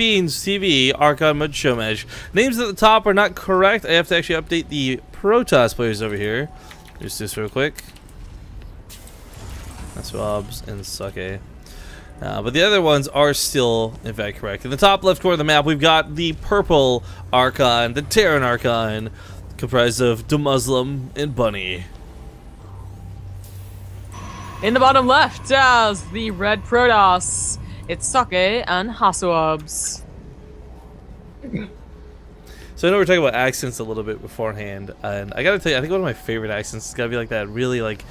Rocketbeans TV Archon Mud Show Match. Names at the top are not correct. I have to actually update the Protoss players over here. Just this real quick. Hasuobs and Socke. But the other ones are still, in fact, correct. In the top left corner of the map, we've got the purple Archon, the Terran Archon, comprised of Demuslim and Bunny. In the bottom left, as the red Protoss, it's Socke and Hasuobs. So I know we're talking about accents a little bit beforehand, and I gotta tell you, I think one of my favorite accents is gotta be like that really like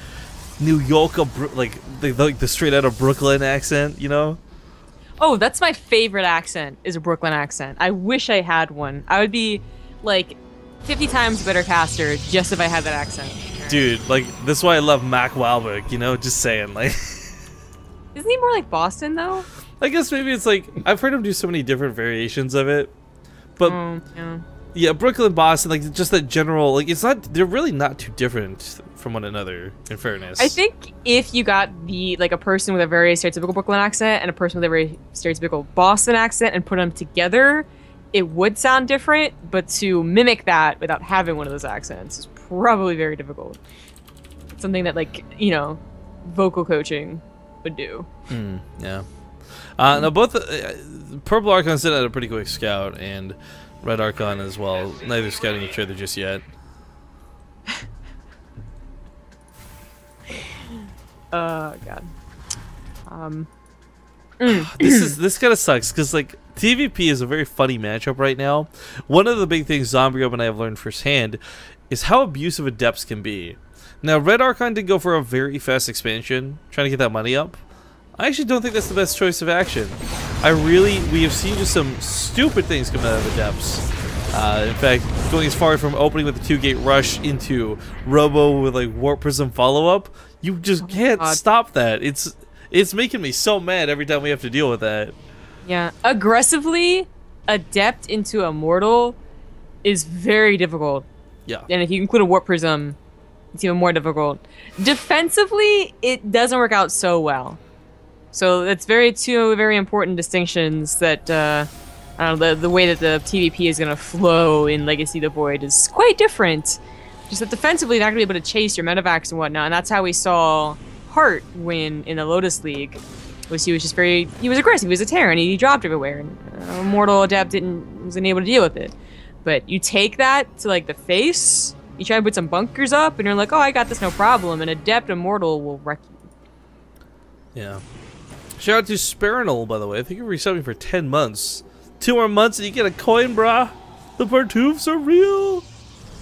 New York, like the straight out of Brooklyn accent, you know? Oh, that's my favorite accent, is a Brooklyn accent. I wish I had one. I would be like 50 times better caster just if I had that accent. Dude, like this is why I love Mac Wahlberg, you know? Just saying, like. Isn't he more like Boston though? I guess maybe it's like I've heard him do so many different variations of it, but yeah, Brooklyn, Boston, like just that general, like it's not. They're really not too different from one another. In fairness, I think if you got the like a person with a very stereotypical Brooklyn accent and a person with a very stereotypical Boston accent and put them together, it would sound different. But to mimic that without having one of those accents is probably very difficult. It's something that like vocal coaching would do. Yeah. Now both Purple Archon sent out a pretty quick scout, and Red Archon as well. Neither scouting each other just yet. God. This kind of sucks because like TVP is a very funny matchup right now. One of the big things Zombie and I have learned firsthand is how abusive Adepts can be. Now Red Archon did go for a very fast expansion, trying to get that money up. I actually don't think that's the best choice of action. We have seen just some stupid things come out of Adepts. In fact, going as far from opening with the 2-gate rush into Robo with like Warp Prism follow-up, you just can't stop that. It's making me so mad every time we have to deal with that. Yeah, aggressively Adept into Immortal is very difficult. Yeah. And if you include a Warp Prism, it's even more difficult. Defensively, it doesn't work out so well. So it's two very important distinctions that I don't know, the way that the TVP is gonna flow in Legacy of the Void is quite different. Just that defensively, you're not gonna be able to chase your medevacs and whatnot, and that's how we saw Hart win in the Lotus League. He was aggressive, he was a Terran, he dropped everywhere, and Immortal Adept wasn't able to deal with it. But you take that to like the face, you try to put some bunkers up, and you're like, oh, I got this, no problem, and Adept Immortal will wreck you. Yeah. Shout out to Sparinal, by the way. I think you're resubbing for 10 months. 2 more months and you get a coin, brah. The Partoofs are real.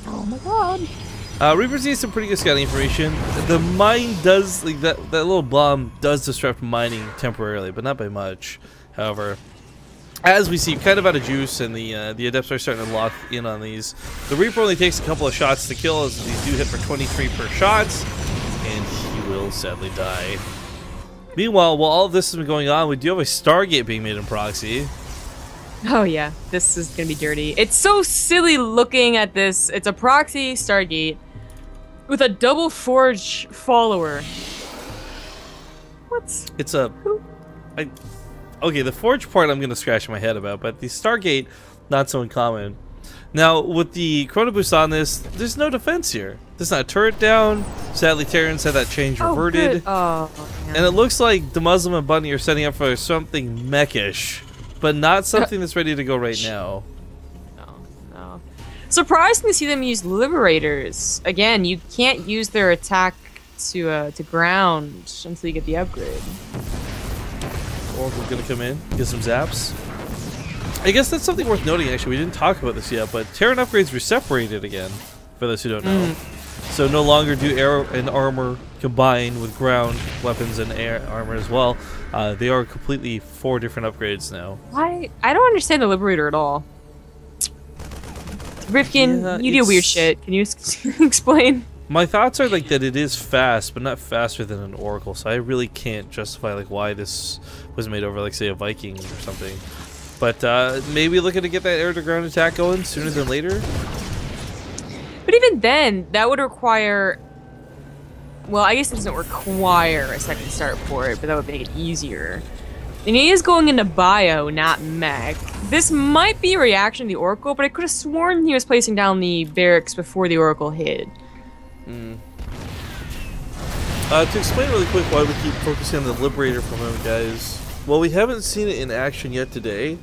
Oh my god. Reaper sees some pretty good scouting information. The mine does, like that little bomb does disrupt mining temporarily, but not by much. However, as we see, kind of out of juice, and the Adepts are starting to lock in on these. The Reaper only takes a couple of shots to kill, as these do hit for 23 per shot, and he will sadly die. Meanwhile, while all of this has been going on, we do have a Stargate being made in proxy. Oh yeah, this is gonna be dirty. It's so silly looking at this. It's a proxy Stargate with a double forge follower. What? It's a... okay, the forge part I'm gonna scratch my head about, but the Stargate, not so uncommon. Now, with the Chrono Boost on this, there's no defense here. There's not a turret down. Sadly, Terrans had that change reverted. Oh, yeah. And it looks like Demuslim and Bunny are setting up for something mechish, but not something that's ready to go right now. No. Surprising to see them use Liberators. Again, you can't use their attack to ground until you get the upgrade. Oracle's gonna come in, get some zaps. I guess that's something worth noting, actually. We didn't talk about this yet, but Terran upgrades were separated again, for those who don't know. So no longer do air and armor combine with ground weapons and air armor as well. They are completely 4 different upgrades now. I don't understand the Liberator at all. Rifkin, Yeah, you do weird shit. Can you explain? My thoughts are like that it is fast, but not faster than an Oracle, so I really can't justify like why this was made over like say a Viking or something. But maybe looking to get that air-to-ground attack going sooner than later. But even then, that would require... Well, I guess it doesn't require a second start for it, but that would make it easier. And he is going into bio, not mech. This might be a reaction to the Oracle, but I could have sworn he was placing down the barracks before the Oracle hit. To explain really quick why we keep focusing on the Liberator for a moment, guys. While we haven't seen it in action yet today,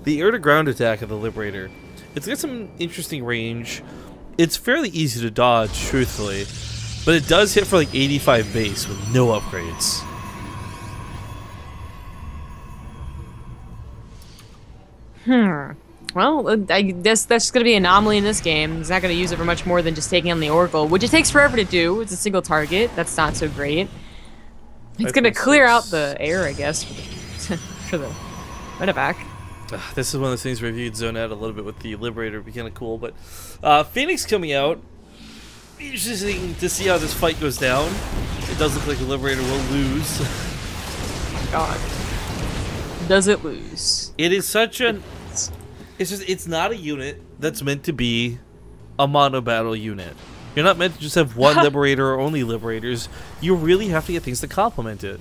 the air-to-ground attack of the Liberator, it's got some interesting range. It's fairly easy to dodge, truthfully, but it does hit for like 85 base with no upgrades. Well, I guess that's going to be an anomaly in this game. He's not going to use it for much more than just taking on the Oracle, which it takes forever to do. It's a single target. That's not so great. It's going to clear out the air, I guess, for the medevac. This is one of those things where if you'd zone out a little bit with the Liberator, it'd be kind of cool. But Phoenix coming out. Interesting to see how this fight goes down. It does look like the Liberator will lose. God. Does it lose? It is such an... It's not a unit that's meant to be a mono battle unit. You're not meant to just have one Liberator or only Liberators. You really have to get things to complement it.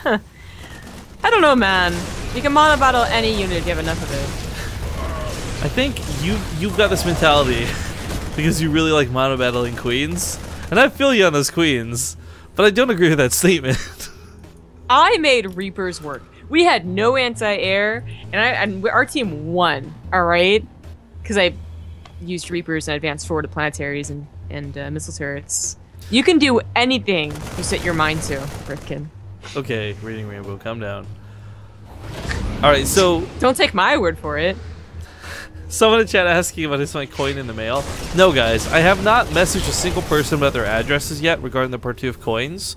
I don't know, man. You can mono battle any unit if you have enough of it. I think you've got this mentality because you really like mono battling queens. And I feel you on those queens, but I don't agree with that statement. I made Reapers work. We had no anti-air, and our team won, alright? Because I used Reapers and advanced forward to planetaries and missile turrets. You can do anything you set your mind to, Frithkin. Okay, Reading Rainbow, calm down. Alright, so... Don't take my word for it. Someone in chat asking about is my coin in the mail. No, guys, I have not messaged a single person about their addresses yet regarding the part 2 of coins.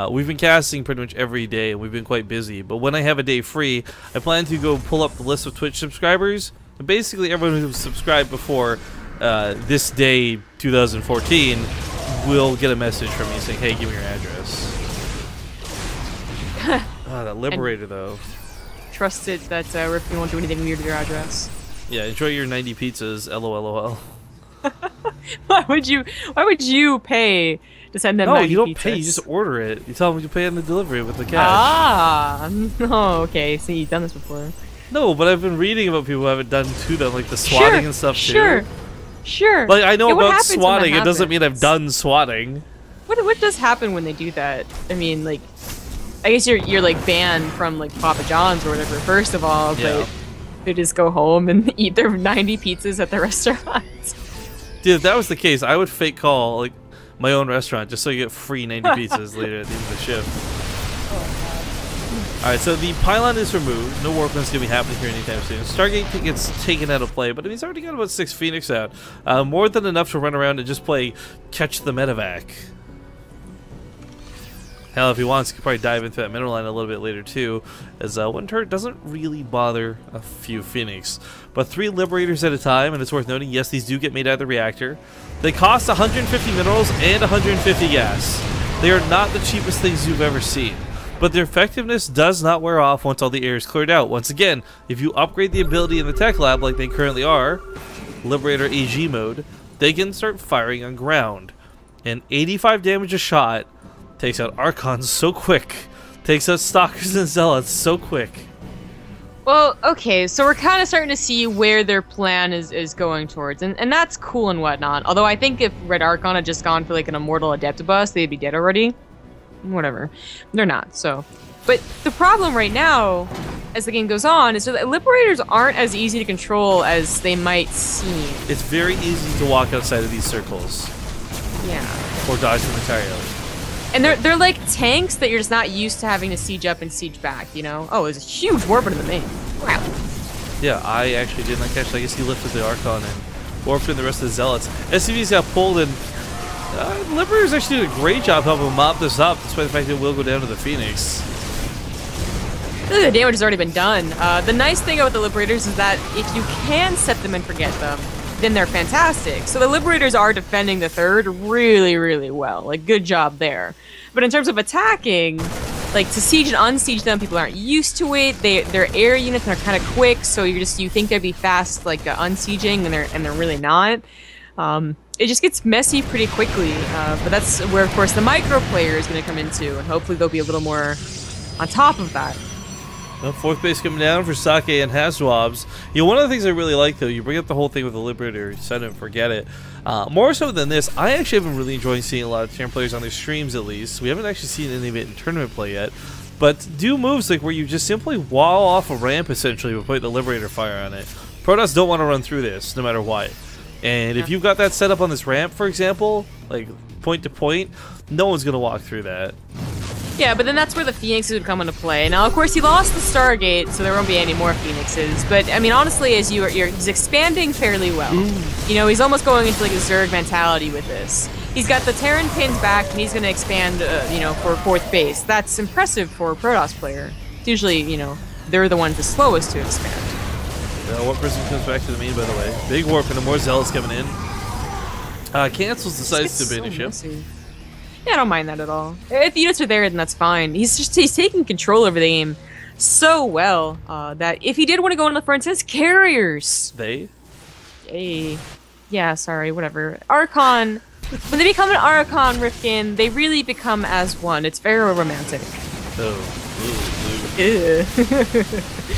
We've been casting pretty much every day, and we've been quite busy. But when I have a day free, I plan to go pull up the list of Twitch subscribers. And basically, everyone who's subscribed before this day, 2014, will get a message from me saying, "Hey, give me your address." That Liberator, though. Trusted that Rifkin won't do anything weird with your address. Yeah, enjoy your 90 pizzas. LOLOL. Why would you pay to send them 90 you don't pizzas? pay. You just order it. You tell them you pay on the delivery with the cash. Ah, no, okay. See, you've done this before. No, but I've been reading about people who haven't done to them, like the swatting and stuff too. Sure. Like I know Yeah, about swatting. It doesn't mean I've done swatting. What does happen when they do that? I mean, like, I guess you're like banned from like Papa John's or whatever. First of all, Yeah. but they just go home and eat their 90 pizzas at the restaurant. Dude, if that was the case, I would fake call like my own restaurant just so you get free 90 pizzas later at the end of the shift. Alright, so the pylon is removed. No warpman's gonna be happening here anytime soon. Stargate gets taken out of play, but he's already got about 6 Phoenix out. More than enough to run around and just play catch the medevac. Hell, if he wants, he could probably dive into that mineral line a little bit later too, as one turret doesn't really bother a few Phoenix. But 3 Liberators at a time, and it's worth noting, yes, these do get made out of the reactor. They cost 150 minerals and 150 gas. They are not the cheapest things you've ever seen, but their effectiveness does not wear off once all the air is cleared out. Once again, if you upgrade the ability in the tech lab like they currently are, Liberator AG mode, they can start firing on ground. And 85 damage a shot takes out Archons so quick. Takes out Stalkers and Zealots so quick. Well, okay, so we're kind of starting to see where their plan is going towards, and that's cool and whatnot. Although I think if Red Archon had just gone for like an Immortal Adeptibus, they'd be dead already. Whatever. They're not, so. But the problem right now, as the game goes on, is that Liberators aren't as easy to control as they might seem. It's very easy to walk outside of these circles. Yeah. Or dodge them entirely. And they're like tanks that you're just not used to having to siege up and siege back, you know? Oh, there's a huge warp in the main. Wow. Yeah, I actually did not catch that. I guess he lifted the Archon and warped in the rest of the Zealots. SCVs got pulled, and Liberators actually did a great job helping mop this up, despite the fact that it will go down to the Phoenix. The damage has already been done. The nice thing about the Liberators is that if you can set them and forget them, then they're fantastic. So the Liberators are defending the third really, really well. Like, good job there. But in terms of attacking, like, to siege and unsiege them, people aren't used to it. They're air units and they're kind of quick, so you think they'd be fast, like, unsieging, and they're really not. It just gets messy pretty quickly, but that's where, of course, the micro player is going to come into, and hopefully they'll be a little more on top of that. Well, fourth base coming down for Socke and Hasuobs. You know, one of the things I really like, though, you bring up the whole thing with the Liberator, set and forget it. More so than this, I actually have been really enjoying seeing a lot of Terran players on their streams, at least. We haven't actually seen any of it in tournament play yet. But do moves like where you just simply wall off a ramp, essentially, with putting the Liberator fire on it. Protoss don't want to run through this, no matter what. And if you've got that set up on this ramp, for example, like point to point, no one's going to walk through that. Yeah, but then that's where the Phoenixes would come into play. Now, of course, he lost the Stargate, so there won't be any more Phoenixes. But, I mean, honestly, as he's expanding fairly well. You know, he's almost going into, like, a Zerg mentality with this. He's got the Terran pins back, and he's going to expand, you know, for fourth base. That's impressive for a Protoss player. It's usually, you know, they're the ones the slowest to expand. Warp Prism comes back to the main, by the way. Big Warp and the more Zealots coming in. Cancels, decides to banish him. Yeah, I don't mind that at all. If the units are there, then that's fine. He's taking control over the game so well that if he did want to go into the front, says carriers. They? Hey. Yeah, sorry, whatever. Archon. When they become an Archon, Rifkin, they really become as one. It's very romantic. Oh. Ew.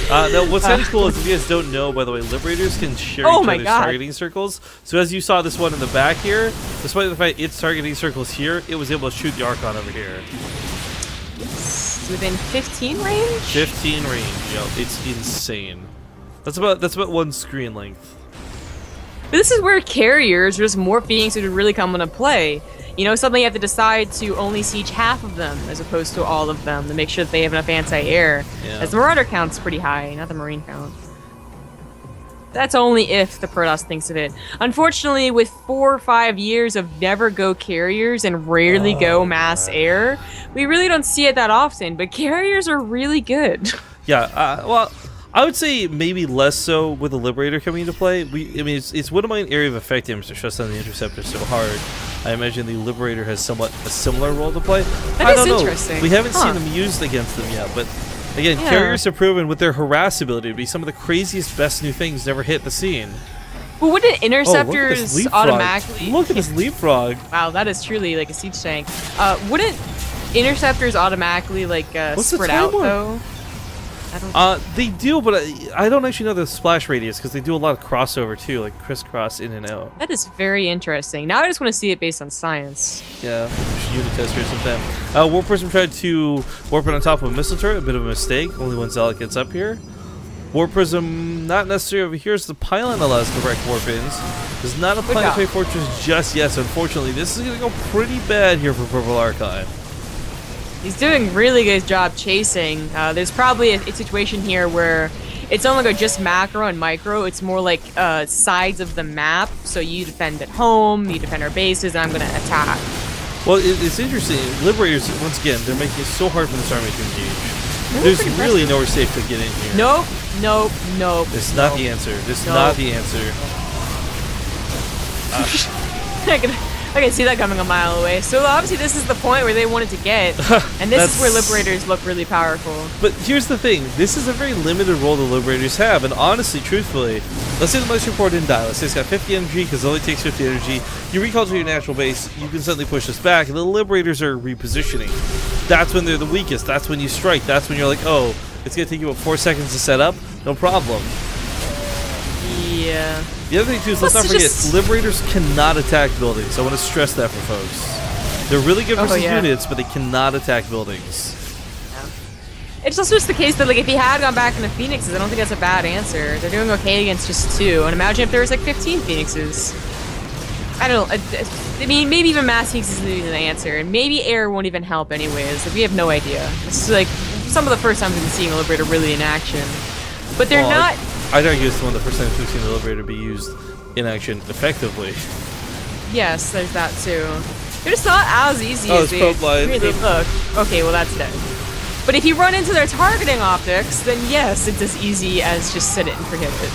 Now, what's kind of cool is, if you guys don't know, by the way, Liberators can share each other's targeting circles. So as you saw this one in the back here, despite the fact it's targeting circles here, it was able to shoot the Archon over here. Yes. Within 15 range? 15 range, yep. It's insane. That's about one screen length. But this is where carriers, or just more Phoenix, would really come into play. You know, suddenly you have to decide to only siege half of them as opposed to all of them to make sure that they have enough anti-air. Yeah. As the Marauder count's pretty high, not the Marine count. That's only if the Protoss thinks of it. Unfortunately, with 4 or 5 years of never go carriers and rarely go mass air, we really don't see it that often, but carriers are really good. Yeah, well, I would say maybe less so with the Liberator coming into play. I mean, it's one of my area of effect damage to stress on the Interceptor so hard. I imagine the Liberator has somewhat a similar role to play. That is interesting. We haven't seen them used against them yet, but again, carriers have proven with their harassability to be some of the craziest, best new things to ever hit the scene. But wouldn't Interceptors automatically... Look at this leapfrog. Wow, that is truly like a siege tank. Wouldn't Interceptors automatically like spread out though? They do, but I don't actually know the splash radius because they do a lot of crossover too, like crisscross in and out. That is very interesting. Now I just want to see it based on science. Yeah, unit test here sometime. Warp Prism tried to warp it on top of a missile turret, a bit of a mistake. Only one Zealot gets up here. Warp Prism not necessarily over here, so the pylon allows direct warp-ins. Does not apply to Planetary Fortress just yet, so unfortunately this is going to go pretty bad here for Purple Archive. He's doing a really good job chasing. There's probably a situation here where it's no longer just macro and micro. It's more like sides of the map. So you defend at home, you defend our bases, and I'm going to attack. Well, it's interesting. Liberators, once again, they're making it so hard for this army to engage. There's really nowhere safe to get in here. Nope, nope, nope. It's not the answer. This is not the answer. I can see that coming a mile away. So obviously this is the point where they wanted to get, and this is where Liberators look really powerful. But here's the thing, this is a very limited role the Liberators have, and honestly, truthfully, let's say the Militia Report didn't die, let's say it's got 50 energy, because it only takes 50 energy, you recall to your natural base, you can suddenly push this back, and the Liberators are repositioning. That's when they're the weakest, that's when you strike, that's when you're like, oh, it's going to take you about 4 seconds to set up, no problem. Yeah. The other thing too is, let's not forget, Liberators cannot attack buildings. I want to stress that for folks. They're really good versus units, but they cannot attack buildings. Yeah. It's also just the case that, like, if he had gone back into Phoenixes, I don't think that's a bad answer. They're doing okay against just 2, and imagine if there was like 15 Phoenixes. I don't know. I mean, maybe even mass Phoenixes isn't even the answer, and maybe air won't even help anyways. Like, we have no idea. This is like some of the first times we've been seeing a Liberator really in action, but they're not. I'd argue it's one of the first times we've seen the Liberator be used in action effectively. Yes, there's that too. They're just not as easy as they really look. Okay, well that's dead. But if you run into their targeting optics, then yes, it's as easy as just set it and forget it.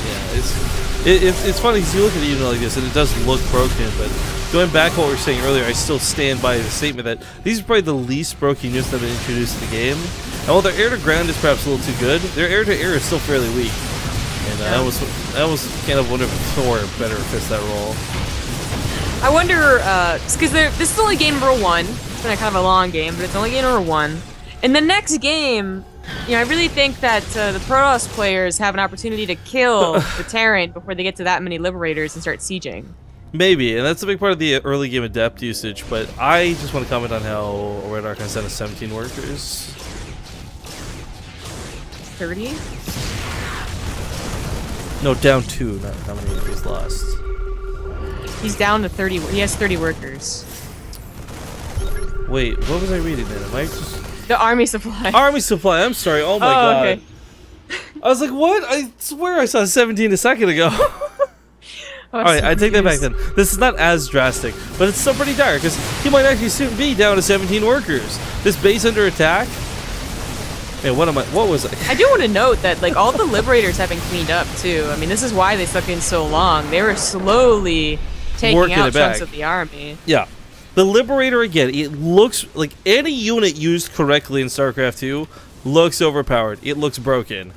Yeah, it's funny because you look at a unit like this and it does look broken, but going back to what we were saying earlier, I still stand by the statement that these are probably the least broken units that have been introduced to the game. And while their air-to-ground is perhaps a little too good, their air-to-air is still fairly weak. And I almost kind of wonder if Thor better fits that role. I wonder, because this is only game number 1, been a kind of a long game, but it's only game number 1. In the next game, I really think that the Protoss players have an opportunity to kill the Terran before they get to that many Liberators and start sieging. Maybe, and that's a big part of the early game adept usage, but I just want to comment on how Red Archon sent us 17 workers. 30? No, down 2, not how many he's lost. He's down to 30. He has 30 workers. Wait, what was I reading then? Am I just... The army supply. Army supply, I'm sorry, oh my god. Okay. I was like, what? I swear I saw 17 a second ago. Alright, I take that back then. This is not as drastic, but it's still pretty dire, because he might actually soon be down to 17 workers. This base under attack? Man, what was I? I do want to note that, like, all the Liberators have been cleaned up, too. I mean, this is why they stuck in so long. They were slowly taking out chunks of the army. Yeah. The Liberator, again, it looks like any unit used correctly in StarCraft 2 looks overpowered. It looks broken.